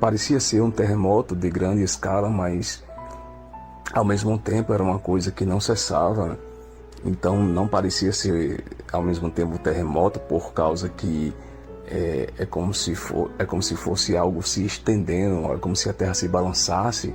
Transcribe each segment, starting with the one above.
parecia ser um terremoto de grande escala, mas ao mesmo tempo era uma coisa que não cessava. Então não parecia ser ao mesmo tempo um terremoto, por causa que é como se fosse algo se estendendo, é como se a Terra se balançasse,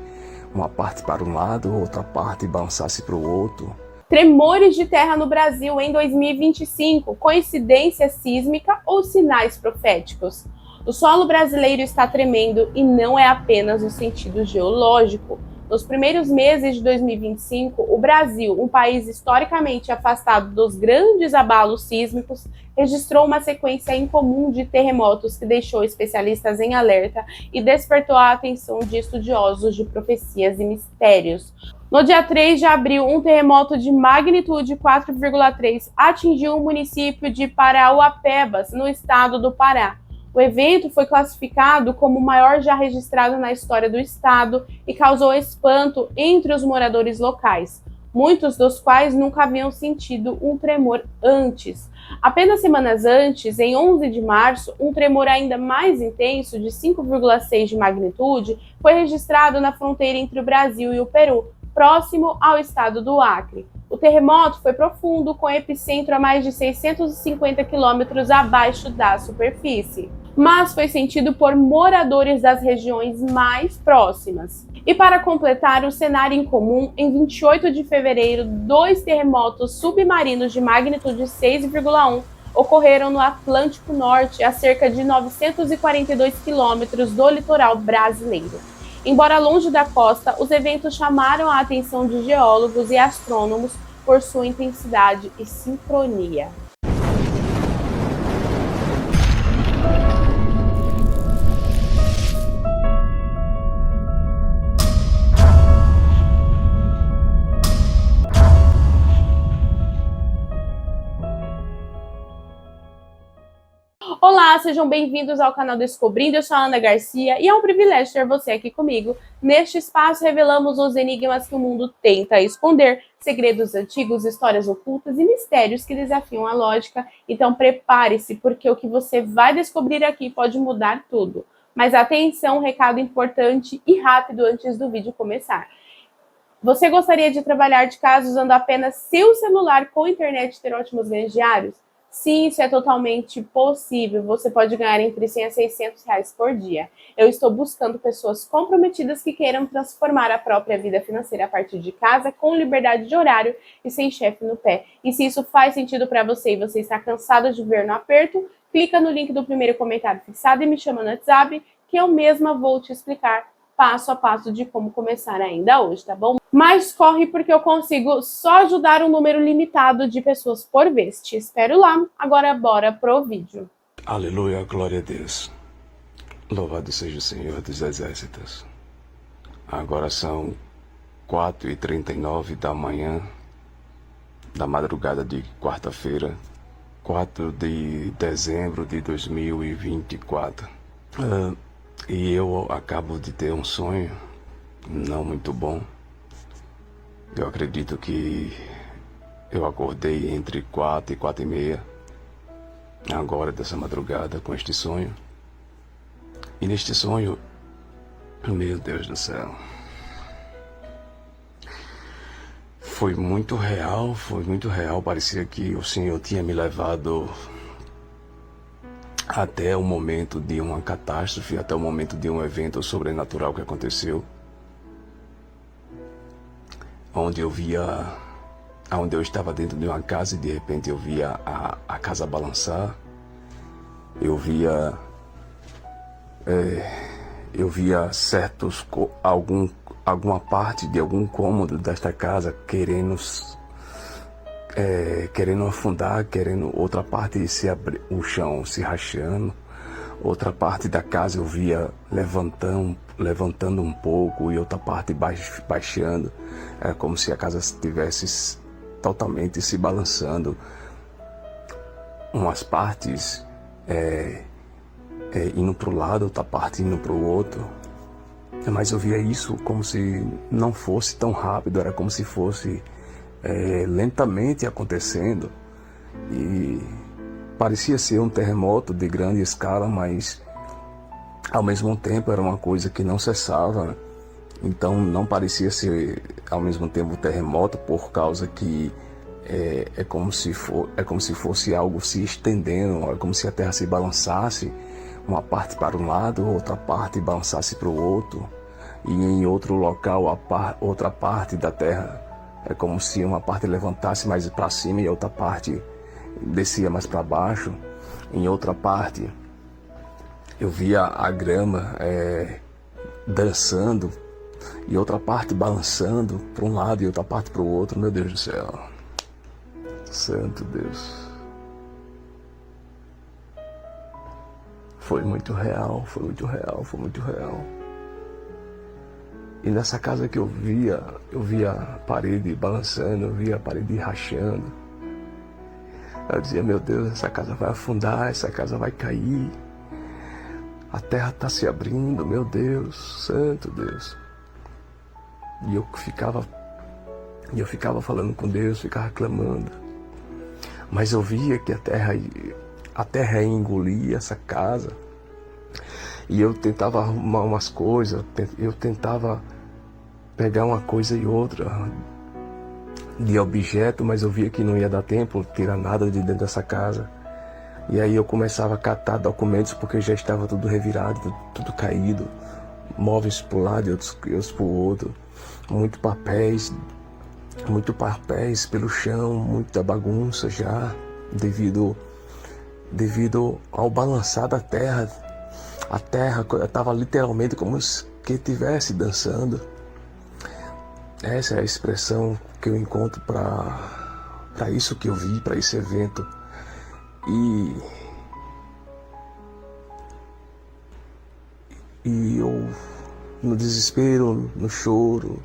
uma parte para um lado, outra parte balançasse para o outro. Tremores de terra no Brasil em 2025, coincidência sísmica ou sinais proféticos? O solo brasileiro está tremendo e não é apenas no sentido geológico. Nos primeiros meses de 2025, o Brasil, um país historicamente afastado dos grandes abalos sísmicos, registrou uma sequência incomum de terremotos que deixou especialistas em alerta e despertou a atenção de estudiosos de profecias e mistérios. No dia 3 de abril, um terremoto de magnitude 4,3 atingiu o município de Parauapebas, no estado do Pará. O evento foi classificado como o maior já registrado na história do estado e causou espanto entre os moradores locais, muitos dos quais nunca haviam sentido um tremor antes. Apenas semanas antes, em 11 de março, um tremor ainda mais intenso, de 5,6 de magnitude, foi registrado na fronteira entre o Brasil e o Peru, próximo ao estado do Acre. O terremoto foi profundo, com epicentro a mais de 650 quilômetros abaixo da superfície, mas foi sentido por moradores das regiões mais próximas. E para completar o cenário incomum, em 28 de fevereiro, 2 terremotos submarinos de magnitude 6,1 ocorreram no Atlântico Norte, a cerca de 942 quilômetros do litoral brasileiro. Embora longe da costa, os eventos chamaram a atenção de geólogos e astrônomos por sua intensidade e sincronia. Olá, sejam bem-vindos ao canal Descobrindo. Eu sou a Ana Garcia e é um privilégio ter você aqui comigo. Neste espaço revelamos os enigmas que o mundo tenta esconder, segredos antigos, histórias ocultas e mistérios que desafiam a lógica. Então prepare-se, porque o que você vai descobrir aqui pode mudar tudo. Mas atenção, um recado importante e rápido antes do vídeo começar. Você gostaria de trabalhar de casa usando apenas seu celular com internet e ter ótimos ganhos diários? Sim, isso é totalmente possível. Você pode ganhar entre 100 a 600 reais por dia. Eu estou buscando pessoas comprometidas que queiram transformar a própria vida financeira a partir de casa, com liberdade de horário e sem chefe no pé. E se isso faz sentido para você e você está cansado de ver no aperto, clica no link do primeiro comentário fixado e me chama no WhatsApp, que eu mesma vou te explicar passo a passo de como começar ainda hoje, tá bom? Mas corre, porque eu consigo só ajudar um número limitado de pessoas por vez. Te espero lá. Agora bora pro vídeo. Aleluia, glória a Deus. Louvado seja o Senhor dos Exércitos. Agora são 4h39 da manhã, da madrugada de quarta-feira, 4 de dezembro de 2024. E eu acabo de ter um sonho não muito bom. Eu acredito que eu acordei entre 4 e 4h30 agora dessa madrugada com este sonho. E neste sonho, meu Deus do céu, foi muito real, parecia que o Senhor tinha me levado até o momento de uma catástrofe, até o momento de um evento sobrenatural que aconteceu, onde eu estava dentro de uma casa e de repente eu via a casa balançar, eu via alguma parte de algum cômodo desta casa querendo afundar, outra parte se abrir, o chão se rachando, outra parte da casa eu via levantando um pouco e outra parte baixando. Era como se a casa estivesse totalmente se balançando. Umas partes indo para o lado, outra parte indo para o outro. Mas eu via isso como se não fosse tão rápido, era como se fosse lentamente acontecendo. E parecia ser um terremoto de grande escala, mas Ao mesmo tempo era uma coisa que não cessava, então não parecia ser ao mesmo tempo um terremoto, por causa que é como se fosse algo se estendendo, é como se a Terra se balançasse, uma parte para um lado, outra parte balançasse para o outro, e em outro local outra parte da Terra é como se uma parte levantasse mais para cima e outra parte descia mais para baixo. Em outra parte eu via a grama dançando, e outra parte balançando para um lado e outra parte para o outro. Meu Deus do céu, santo Deus, foi muito real, foi muito real, foi muito real. E nessa casa que eu via a parede balançando, eu via a parede rachando. Eu dizia, meu Deus, essa casa vai afundar, essa casa vai cair. A terra está se abrindo, meu Deus, santo Deus. E eu ficava falando com Deus, ficava clamando. Mas eu via que a terra ia engolir essa casa. E eu tentava arrumar umas coisas, eu tentava pegar uma coisa e outra de objeto, mas eu via que não ia dar tempo tirar nada de dentro dessa casa. E aí eu começava a catar documentos, porque já estava tudo revirado, tudo caído, móveis para um lado e outros para o outro, muito papéis pelo chão, muita bagunça já, devido ao balançar da terra. A terra estava literalmente como se estivesse dançando. Essa é a expressão que eu encontro para isso que eu vi, para esse evento. E eu, no desespero, no choro,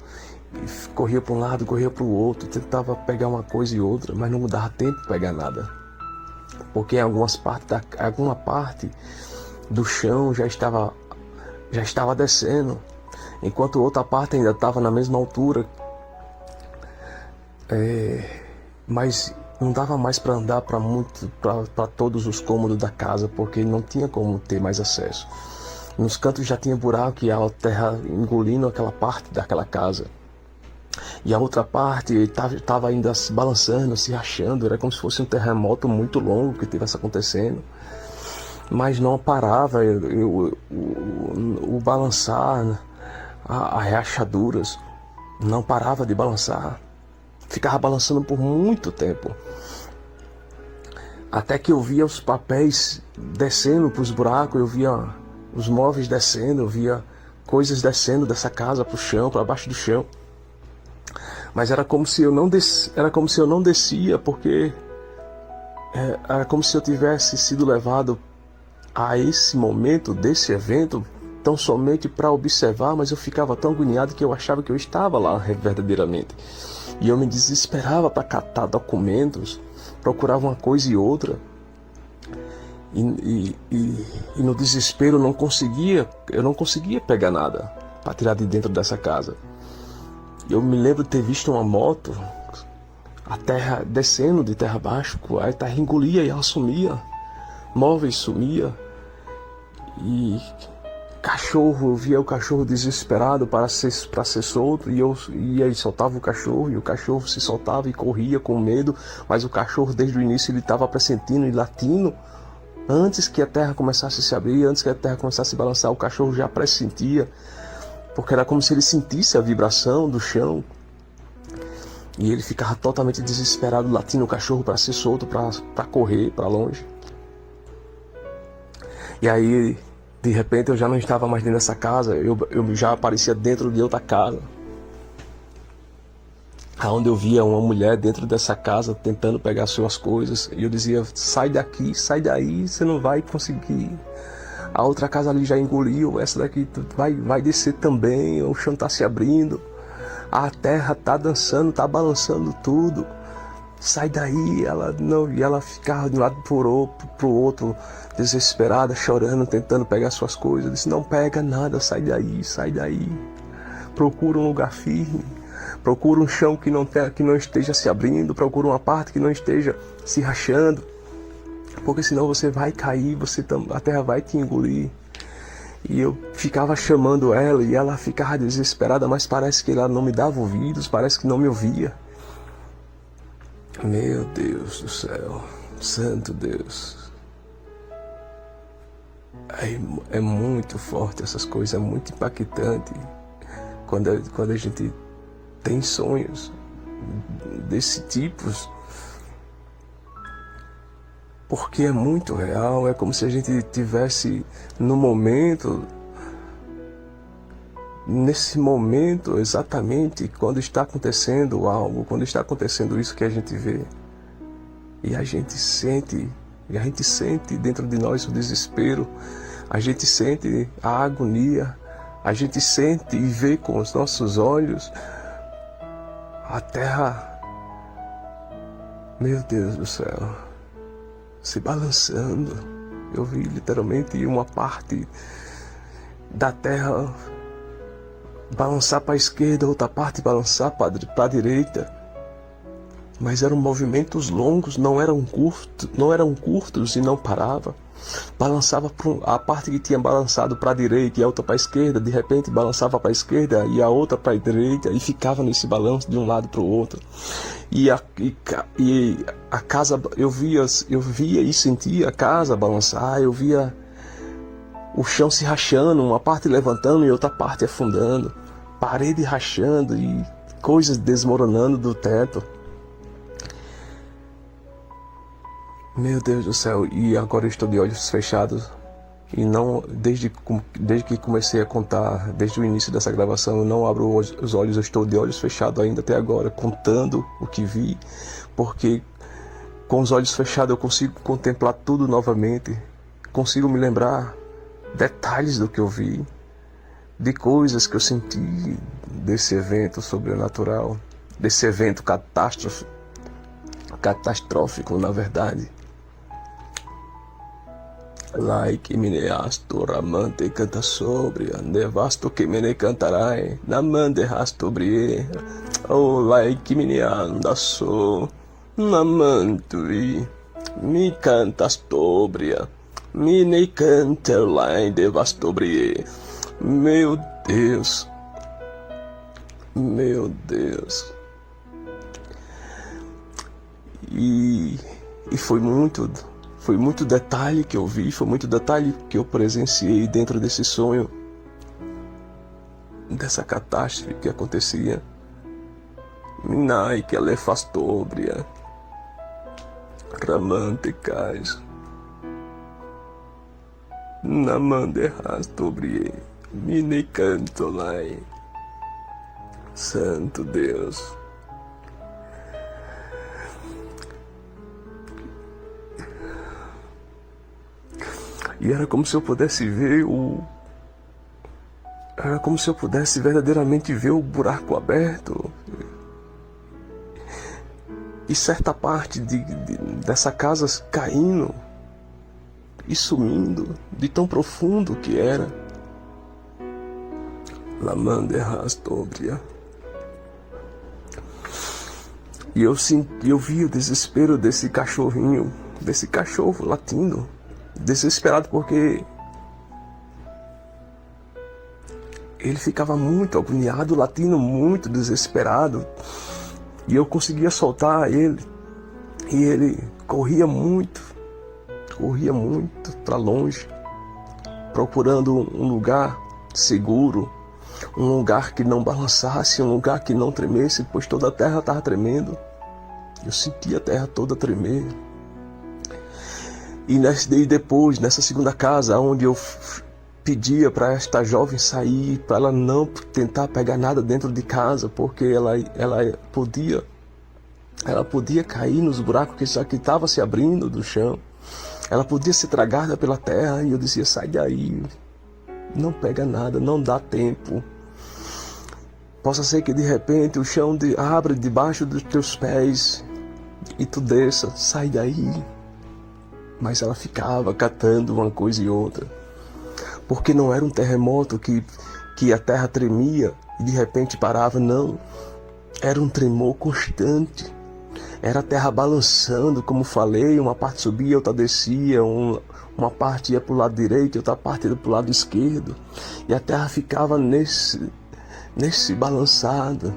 corria para um lado, corria para o outro, tentava pegar uma coisa e outra, mas não dava tempo de pegar nada. Porque em alguma parte do chão já estava descendo, enquanto outra parte ainda estava na mesma altura. Mas não dava mais para andar para todos os cômodos da casa, porque não tinha como ter mais acesso. Nos cantos já tinha buraco e a terra engolindo aquela parte daquela casa. E a outra parte estava ainda se balançando, se rachando. Era como se fosse um terremoto muito longo que estivesse acontecendo. Mas não parava o balançar, as rachaduras, não parava de balançar. Ficava balançando por muito tempo. Até que eu via os papéis descendo para os buracos, eu via os móveis descendo, eu via coisas descendo dessa casa para o chão, para baixo do chão. Mas era como se eu não descia, porque era como se eu tivesse sido levado a esse momento desse evento tão somente para observar, mas eu ficava tão agoniado que eu achava que eu estava lá verdadeiramente. E eu me desesperava para catar documentos, procurava uma coisa e outra. E no desespero eu não conseguia pegar nada para tirar de dentro dessa casa. Eu me lembro de ter visto uma moto, a terra descendo de terra abaixo, a terra engolia e ela sumia, móveis sumia. E cachorro, eu via o cachorro desesperado para ser solto, e aí soltava o cachorro, e o cachorro se soltava e corria com medo, mas o cachorro desde o início ele estava pressentindo e latindo. Antes que a terra começasse a se abrir, antes que a terra começasse a se balançar, o cachorro já pressentia, porque era como se ele sentisse a vibração do chão. E ele ficava totalmente desesperado, latindo o cachorro para ser solto, para correr para longe. E aí, de repente, eu já não estava mais dentro dessa casa, eu já aparecia dentro de outra casa, onde eu via uma mulher dentro dessa casa tentando pegar suas coisas, e eu dizia, sai daqui, sai daí, você não vai conseguir. A outra casa ali já engoliu, essa daqui vai descer também, o chão está se abrindo, a terra está dançando, está balançando tudo. Sai daí, ela ficava de um lado pro outro, desesperada, chorando, tentando pegar suas coisas. Eu disse, não pega nada, sai daí, sai daí. Procura um lugar firme, procura um chão que não esteja se abrindo, procura uma parte que não esteja se rachando, porque senão você vai cair, a terra vai te engolir. E eu ficava chamando ela e ela ficava desesperada, mas parece que ela não me dava ouvidos, parece que não me ouvia. Meu Deus do céu, santo Deus. É muito forte essas coisas, é muito impactante quando a gente tem sonhos desse tipo, porque é muito real, é como se a gente tivesse nesse momento exatamente quando está acontecendo algo, quando está acontecendo isso que a gente vê, e a gente sente dentro de nós o desespero, a gente sente a agonia, a gente sente e vê com os nossos olhos a terra, meu Deus do céu, se balançando. Eu vi literalmente uma parte da terra balançar para a esquerda, outra parte balançar para a direita. Mas eram movimentos longos, não eram curtos e não parava. Balançava a parte que tinha balançado para a direita e a outra para a esquerda, de repente balançava para a esquerda e a outra para a direita e ficava nesse balanço de um lado para o outro. E a casa, eu via e sentia a casa balançar, eu via o chão se rachando, uma parte levantando e outra parte afundando, parede rachando e coisas desmoronando do teto. Meu Deus do céu, e agora eu estou de olhos fechados e não, desde que comecei a contar, desde o início dessa gravação, eu não abro os olhos, eu estou de olhos fechados ainda até agora, contando o que vi, porque com os olhos fechados eu consigo contemplar tudo novamente, consigo me lembrar detalhes do que eu vi, de coisas que eu senti desse evento sobrenatural, desse evento catastrófico, na verdade. Like mine astor amante canta sobre, nevasto que mene cantarai, namande rasto brie, oh like mine anda so, namantui, mi canta stobria, mine canterline devasto brie. Meu Deus, meu Deus. E foi muito detalhe que eu vi, foi muito detalhe que eu presenciei dentro desse sonho, dessa catástrofe que acontecia. Minai que ela é fastobria, ramante cais, namande rastobrie, mine cantolai. Santo Deus. E era como se eu pudesse ver Era como se eu pudesse verdadeiramente ver o buraco aberto. E certa parte dessa casa caindo e sumindo, de tão profundo que era. Lamande rastobria. E eu vi o desespero desse cachorrinho, desse cachorro latindo. Desesperado porque ele ficava muito agoniado, latindo muito desesperado, e eu conseguia soltar ele, e ele corria muito para longe, procurando um lugar seguro, um lugar que não balançasse, um lugar que não tremesse, pois toda a terra estava tremendo. Eu sentia a terra toda tremer. E depois, nessa segunda casa, onde eu pedia para esta jovem sair, para ela não tentar pegar nada dentro de casa, porque ela podia cair nos buracos que estavam se abrindo do chão. Ela podia ser tragada pela terra, e eu dizia, sai daí, não pega nada, não dá tempo. Possa ser que de repente o chão abra debaixo dos teus pés e tu desça, sai daí. Mas ela ficava catando uma coisa e outra, porque não era um terremoto que a terra tremia e de repente parava, não. Era um tremor constante, era a terra balançando, como falei, uma parte subia, outra descia, Uma parte ia para o lado direito e outra parte ia para o lado esquerdo. E a terra ficava nesse balançado.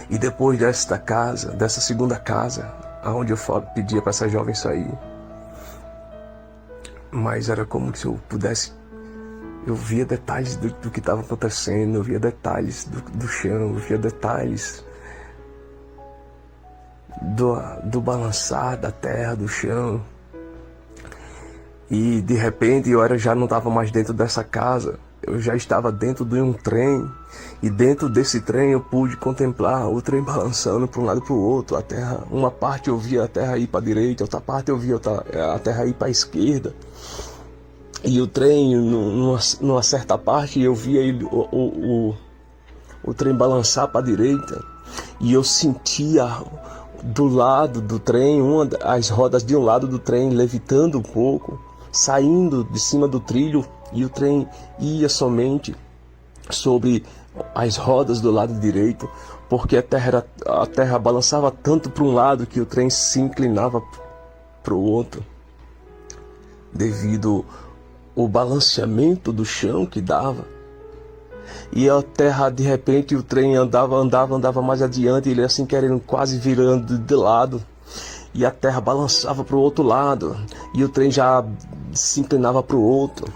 E depois dessa segunda casa, aonde eu pedia para essa jovem sair, mas era como se eu pudesse, eu via detalhes do que estava acontecendo, eu via detalhes do chão, eu via detalhes do balançar da terra, do chão. E de repente eu já não estava mais dentro dessa casa, eu já estava dentro de um trem. E dentro desse trem eu pude contemplar o trem balançando para um lado e para o outro. A terra, uma parte eu via a terra ir para a direita, outra parte eu via a terra ir para a esquerda. E o trem, numa certa parte, eu via o trem balançar para a direita. E eu sentia do lado do trem, as rodas de um lado do trem levitando um pouco, saindo de cima do trilho. E o trem ia somente sobre as rodas do lado direito, porque a terra balançava tanto para um lado que o trem se inclinava para o outro, devido ao balanceamento do chão que dava. E a terra, de repente, o trem andava mais adiante, ele assim querendo, quase virando de lado, e a terra balançava para o outro lado, e o trem já se inclinava para o outro.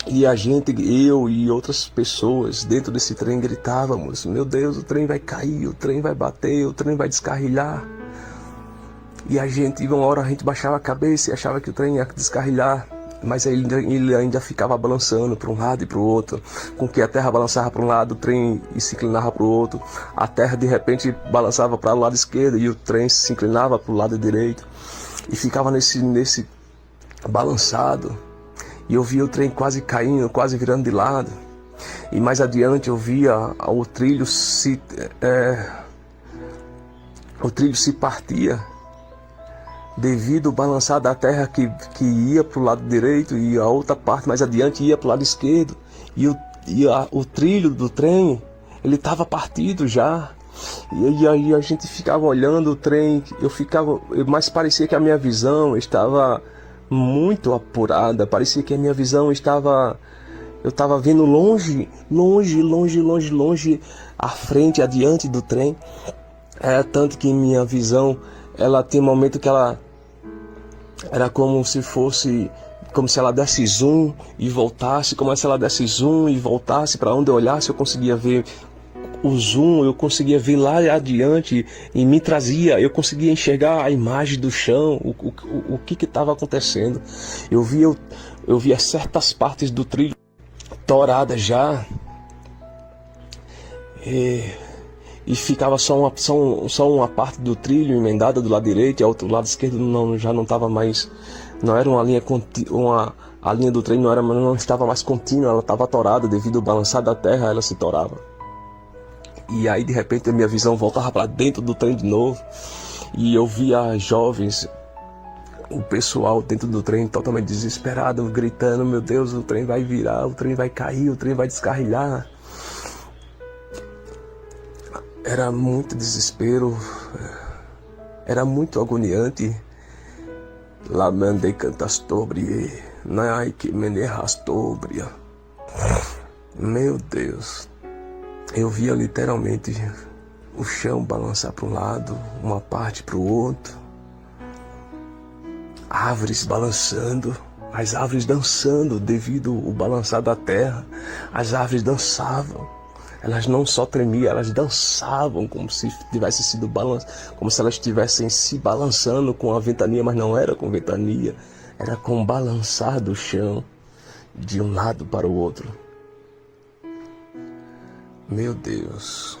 E eu e outras pessoas dentro desse trem gritávamos: meu Deus, o trem vai cair, o trem vai bater, o trem vai descarrilhar. E uma hora a gente baixava a cabeça e achava que o trem ia descarrilhar, mas ele ainda ficava balançando para um lado e para o outro, com que a terra balançava para um lado, o trem se inclinava para o outro. A terra de repente balançava para o lado esquerdo e o trem se inclinava para o lado direito, e ficava nesse balançado. E eu via o trem quase caindo, quase virando de lado. E mais adiante eu via o trilho se partia, devido ao balançar da terra que ia para o lado direito, e a outra parte mais adiante ia para o lado esquerdo. E o trilho do trem, ele estava partido já. E aí a gente ficava olhando o trem, mas parecia que a minha visão estava muito apurada, parecia que a minha visão eu estava vendo longe à frente, adiante do trem. Tanto que minha visão, ela tem um momento que ela era como se ela desse zoom e voltasse, como se ela desse zoom e voltasse. Para onde eu olhasse eu conseguia ver o zoom, eu conseguia ver lá adiante, e me trazia, eu conseguia enxergar a imagem do chão, o que estava acontecendo. Eu via certas partes do trilho toradas já, e ficava só uma parte do trilho emendada do lado direito, e o outro lado esquerdo já não estava mais, não era uma linha contínua, a linha do trem não estava mais contínua, ela estava torada. Devido ao balançar da terra, ela se torava. E aí de repente a minha visão voltava para dentro do trem de novo, e eu via jovens, o pessoal dentro do trem totalmente desesperado, gritando: meu Deus, o trem vai virar, o trem vai cair, o trem vai descarrilhar. Era muito desespero, era muito agoniante. La mandei cantastobrie, nai que menerrastobria. Meu Deus. Eu via literalmente o chão balançar para um lado, uma parte para o outro. Árvores balançando, as árvores dançando devido ao balançar da terra. As árvores dançavam. Elas não só tremiam, elas dançavam como se tivesse sido como se elas estivessem se balançando com a ventania, mas não era com ventania, era com o balançar do chão de um lado para o outro. Meu Deus.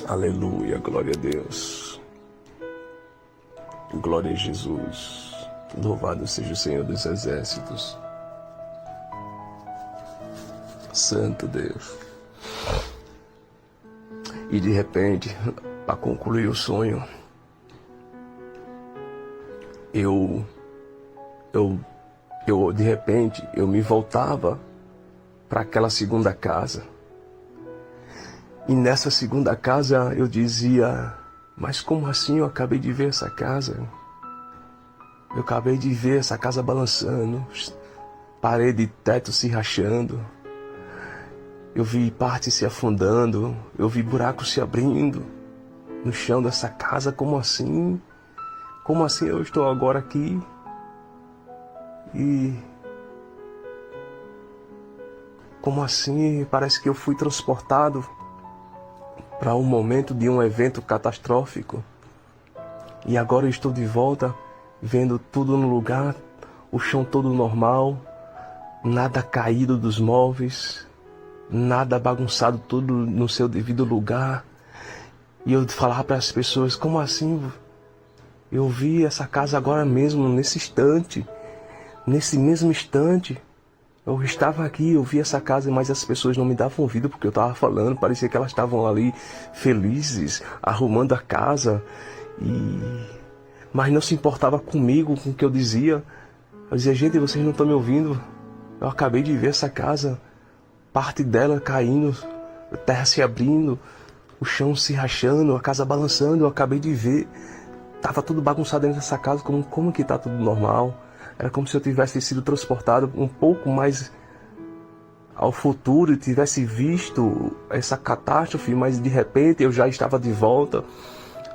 Aleluia, glória a Deus. Glória a Jesus. Louvado seja o Senhor dos Exércitos. Santo Deus. E de repente, para concluir o sonho, eu de repente, eu me voltava para aquela segunda casa. E nessa segunda casa eu dizia, mas como assim eu acabei de ver essa casa? Eu acabei de ver essa casa balançando, parede e teto se rachando. Eu vi partes se afundando, eu vi buracos se abrindo no chão dessa casa. Como assim? Como assim eu estou agora aqui? E como assim? Parece que eu fui transportado para um momento de um evento catastrófico. E agora eu estou de volta, vendo tudo no lugar, o chão todo normal, nada caído dos móveis, nada bagunçado, tudo no seu devido lugar. E eu falava para as pessoas, como assim? Eu vi essa casa agora mesmo, nesse instante, nesse mesmo instante. Eu estava aqui, eu vi essa casa, mas as pessoas não me davam ouvido porque eu estava falando. Parecia que elas estavam ali felizes, arrumando a casa. Mas não se importava comigo, com o que eu dizia. Eu dizia, gente, vocês não estão me ouvindo. Eu acabei de ver essa casa, parte dela caindo, a terra se abrindo, o chão se rachando, a casa balançando. Eu acabei de ver. Tava tudo bagunçado dentro dessa casa, como que tá tudo normal. Era como se eu tivesse sido transportado um pouco mais ao futuro e tivesse visto essa catástrofe, mas de repente eu já estava de volta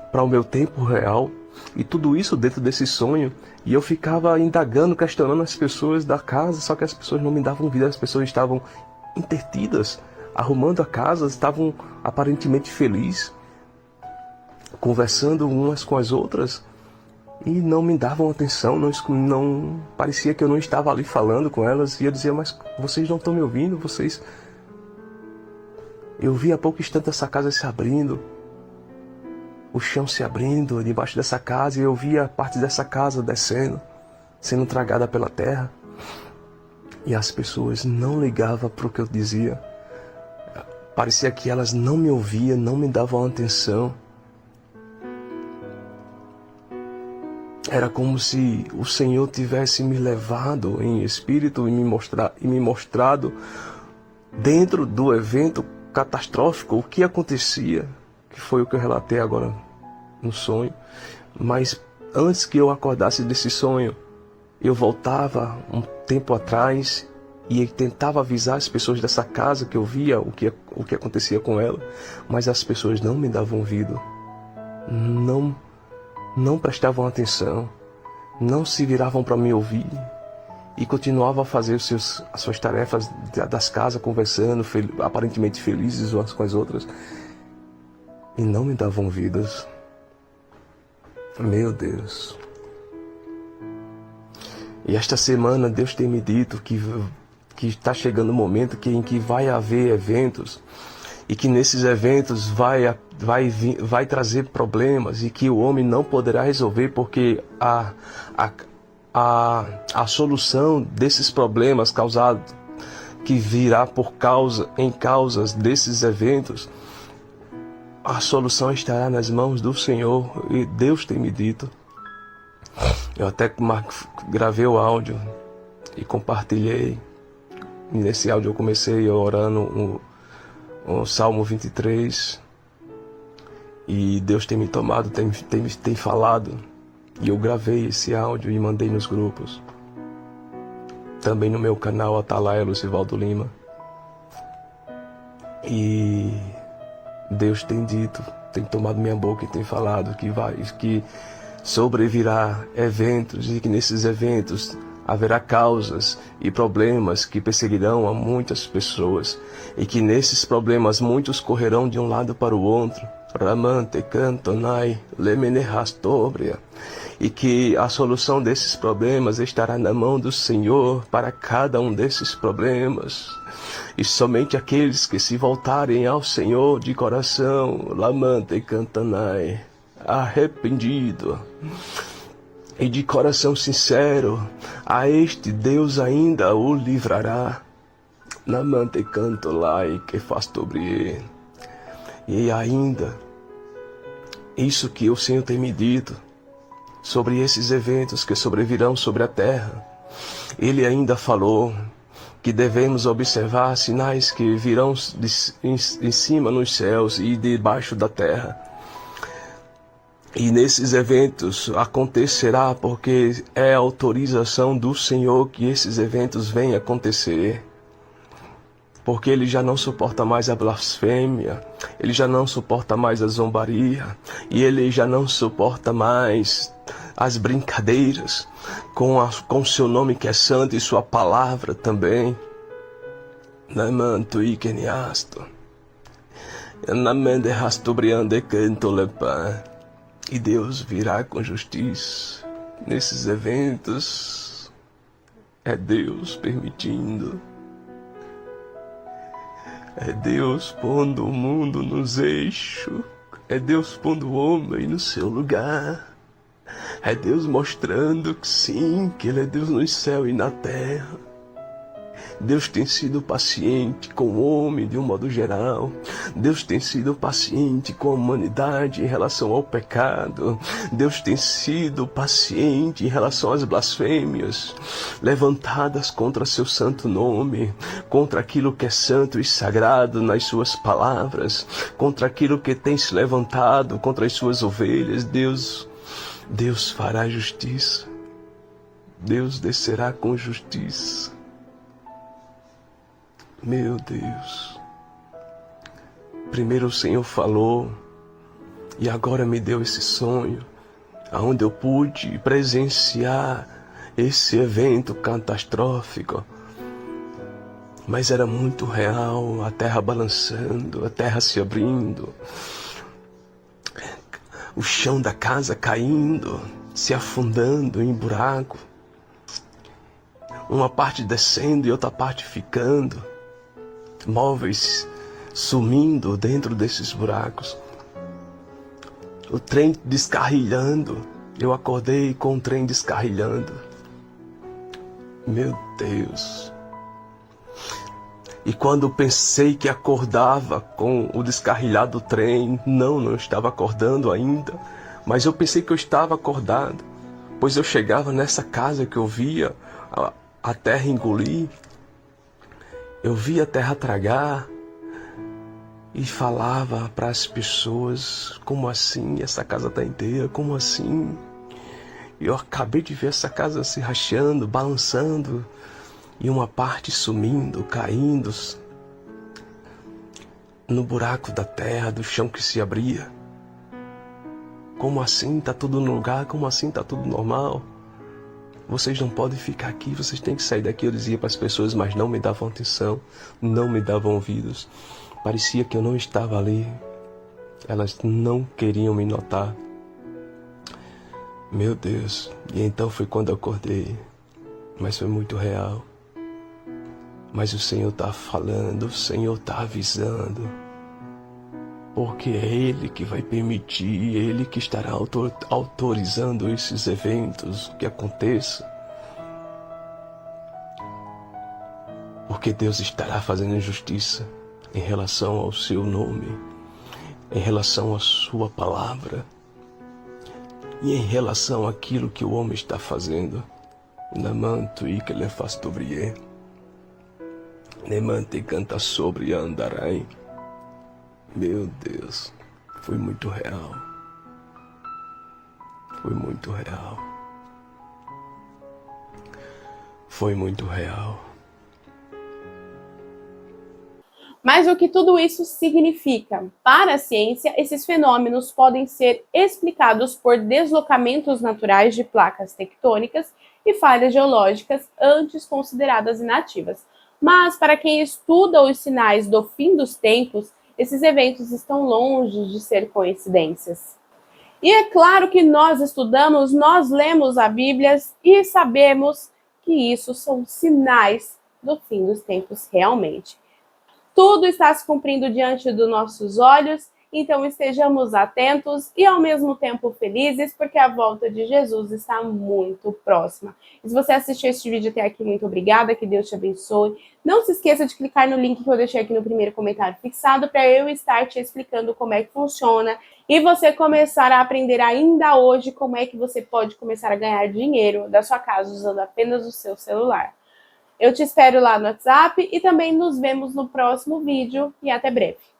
para o meu tempo real. E tudo isso dentro desse sonho. E eu ficava indagando, questionando as pessoas da casa, só que as pessoas não me davam vida. As pessoas estavam entretidas, arrumando a casa, estavam aparentemente felizes, conversando umas com as outras. E não me davam atenção, não parecia que eu não estava ali falando com elas. E eu dizia, mas vocês não estão me ouvindo, vocês... Eu vi há pouco instante essa casa se abrindo, o chão se abrindo debaixo dessa casa, e eu via parte dessa casa descendo, sendo tragada pela terra. E as pessoas não ligavam para o que eu dizia. Parecia que elas não me ouviam, não me davam atenção. Era como se o Senhor tivesse me levado em espírito e me mostrado dentro do evento catastrófico o que acontecia, que foi o que eu relatei agora no sonho. Mas antes que eu acordasse desse sonho, eu voltava um tempo atrás e tentava avisar as pessoas dessa casa que eu via o que acontecia com ela, mas as pessoas não me davam ouvido, não prestavam atenção, não se viravam para me ouvir e continuavam a fazer as suas tarefas das casas, conversando, aparentemente felizes umas com as outras, e não me davam ouvidos. Meu Deus. E esta semana Deus tem me dito que está chegando o momento em que vai haver eventos, e que nesses eventos vai trazer problemas, e que o homem não poderá resolver, porque a solução desses problemas que virá em causas desses eventos, a solução estará nas mãos do Senhor. E Deus tem me dito. Eu até gravei o áudio e compartilhei. E nesse áudio eu comecei orando o Salmo 23, e Deus tem me tomado, tem falado, e eu gravei esse áudio e mandei nos grupos, também no meu canal Atalaia Lucivaldo Lima. E Deus tem dito, tem tomado minha boca e tem falado que sobrevirá eventos, e que nesses eventos haverá causas e problemas que perseguirão a muitas pessoas, e que nesses problemas muitos correrão de um lado para o outro, Ramante Cantonai Lemenerastobria, e que a solução desses problemas estará na mão do Senhor para cada um desses problemas. E somente aqueles que se voltarem ao Senhor de coração, Lamante Cantonai, arrependido e de coração sincero, a este Deus ainda o livrará. Namante canto lai que faz sobre. E ainda, isso que o Senhor tem me dito sobre esses eventos que sobrevirão sobre a terra, Ele ainda falou que devemos observar sinais que virão em cima nos céus e debaixo da terra. E nesses eventos acontecerá porque é a autorização do Senhor que esses eventos venham acontecer. Porque ele já não suporta mais a blasfêmia, ele já não suporta mais a zombaria, e ele já não suporta mais as brincadeiras com o seu nome que é santo e sua palavra também. Namanto ikeniasto, namende rastobriande canto lepan. E Deus virá com justiça nesses eventos. É Deus permitindo. É Deus pondo o mundo nos eixos. É Deus pondo o homem no seu lugar. É Deus mostrando que sim, que Ele é Deus no céu e na terra. Deus tem sido paciente com o homem de um modo geral. Deus tem sido paciente com a humanidade em relação ao pecado. Deus tem sido paciente em relação às blasfêmias levantadas contra seu santo nome, contra aquilo que é santo e sagrado nas suas palavras, contra aquilo que tem se levantado contra as suas ovelhas. Deus fará justiça. Deus descerá com justiça. Meu Deus, primeiro o Senhor falou e agora me deu esse sonho, onde eu pude presenciar esse evento catastrófico, mas era muito real, a terra balançando, a terra se abrindo, o chão da casa caindo, se afundando em buraco, uma parte descendo e outra parte ficando, móveis sumindo dentro desses buracos, o trem descarrilhando. Eu acordei com o trem descarrilhando. Meu Deus! E quando pensei que acordava com o descarrilhar do trem, não estava acordando ainda, mas eu pensei que eu estava acordado, pois eu chegava nessa casa que eu via a terra engolir. Eu via a terra tragar e falava para as pessoas: como assim? Essa casa está inteira, como assim? E eu acabei de ver essa casa se rachando, balançando, e uma parte sumindo, caindo no buraco da terra, do chão que se abria. Como assim? Está tudo no lugar? Como assim? Está tudo normal? Vocês não podem ficar aqui, vocês têm que sair daqui. Eu dizia para as pessoas, mas não me davam atenção, não me davam ouvidos. Parecia que eu não estava ali. Elas não queriam me notar. Meu Deus, e então foi quando eu acordei. Mas foi muito real. Mas o Senhor está falando, o Senhor está avisando. Porque é Ele que vai permitir, Ele que estará autorizando esses eventos que aconteçam. Porque Deus estará fazendo justiça em relação ao seu nome, em relação à sua palavra e em relação àquilo que o homem está fazendo. Namanto e que ele faz tobrier. Nemante canta sobre andarai. Meu Deus, foi muito real. Foi muito real. Foi muito real. Mas o que tudo isso significa? Para a ciência, esses fenômenos podem ser explicados por deslocamentos naturais de placas tectônicas e falhas geológicas antes consideradas inativas. Mas para quem estuda os sinais do fim dos tempos, esses eventos estão longe de ser coincidências. E é claro que nós estudamos, nós lemos a Bíblia e sabemos que isso são sinais do fim dos tempos realmente. Tudo está se cumprindo diante dos nossos olhos, então estejamos atentos e ao mesmo tempo felizes, porque a volta de Jesus está muito próxima. E se você assistiu este vídeo até aqui, muito obrigada, que Deus te abençoe. Não se esqueça de clicar no link que eu deixei aqui no primeiro comentário fixado para eu estar te explicando como é que funciona e você começar a aprender ainda hoje como é que você pode começar a ganhar dinheiro da sua casa usando apenas o seu celular. Eu te espero lá no WhatsApp e também nos vemos no próximo vídeo e até breve.